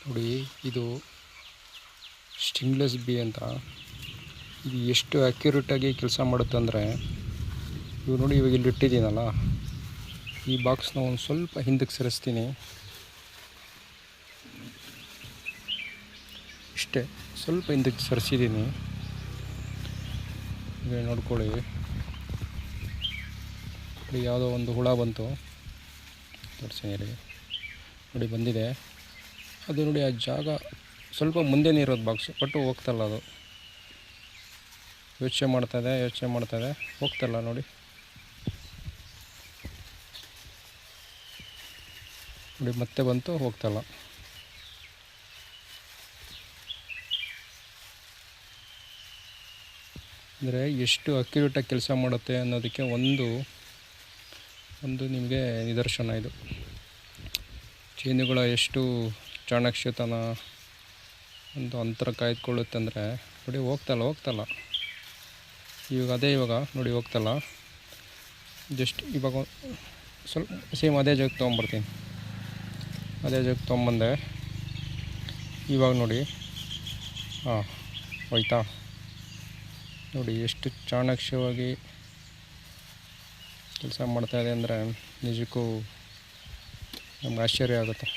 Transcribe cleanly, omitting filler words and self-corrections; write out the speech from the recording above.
ನೋಡಿ, ಇದು stingless B ಅಂತ. ಇದು ಎಷ್ಟು ಅಕ್ಯುರೇಟಾಗಿ ಕೆಲಸ ಮಾಡುತ್ತೆ ಅಂದರೆ, ಇವು ನೋಡಿ, ಇವಾಗ ಇಲ್ಲಿ ಇಟ್ಟಿದ್ದೀನಲ್ಲ, ಈ ಬಾಕ್ಸ್ನ ಒಂದು ಸ್ವಲ್ಪ ಹಿಂದಕ್ಕೆ ಸರಿಸ್ತೀನಿ. ಇಷ್ಟೇ, ಸ್ವಲ್ಪ ಹಿಂದಕ್ಕೆ ಸರಿಸಿದ್ದೀನಿ. ಈಗ ನೋಡ್ಕೊಳ್ಳಿ, ಯಾವುದೋ ಒಂದು ಹುಳ ಬಂತು, ತೋರಿಸ್ತೀನಿ ನೋಡಿ, ಬಂದಿದೆ. ಅದು ನೋಡಿ, ಆ ಜಾಗ ಸ್ವಲ್ಪ ಮುಂದೆನೇ ಇರೋದು ಬಾಕ್ಸು, ಬಟ್ ಹೋಗ್ತಲ್ಲ ಅದು. ಯೋಚನೆ ಮಾಡ್ತಾಯಿದೆ, ಹೋಗ್ತಲ್ಲ ನೋಡಿ. ಮತ್ತೆ ಬಂತು, ಹೋಗ್ತಲ್ಲ. ಅಂದರೆ ಎಷ್ಟು ಅಕ್ಯುರೇಟಾಗಿ ಕೆಲಸ ಮಾಡುತ್ತೆ ಅನ್ನೋದಕ್ಕೆ ಒಂದು ನಿಮಗೆ ನಿದರ್ಶನ ಇದು. ಜೇನುಗಳ ಎಷ್ಟು ಚಾಣಾಕ್ಷತನ ಒಂದು ಅಂತರ ಕಾಯ್ದುಕೊಳ್ಳುತ್ತೆ ಅಂದರೆ ನೋಡಿ, ಹೋಗ್ತಲ್ಲ. ಇವಾಗ ನೋಡಿ, ಹೋಗ್ತಲ್ಲ. ಜಸ್ಟ್ ಇವಾಗ ಸ್ವಲ್ಪ ಸೇಮ್ ಅದೇ ಜಾಗಕ್ಕೆ ತೊಗೊಂಬರ್ತೀನಿ. ಅದೇ ಜಾಗಕ್ಕೆ ತೊಗೊಂಬಂದೆ. ಇವಾಗ ನೋಡಿ, ಹೋಯ್ತಾ ನೋಡಿ, ಎಷ್ಟು ಚಾಣಾಕ್ಷವಾಗಿ ಕೆಲಸ ಮಾಡ್ತಾಯಿದೆ ಅಂದರೆ ನಿಜಕ್ಕೂ ನಮ್ಗೆ ಆಶ್ಚರ್ಯ ಆಗುತ್ತೆ.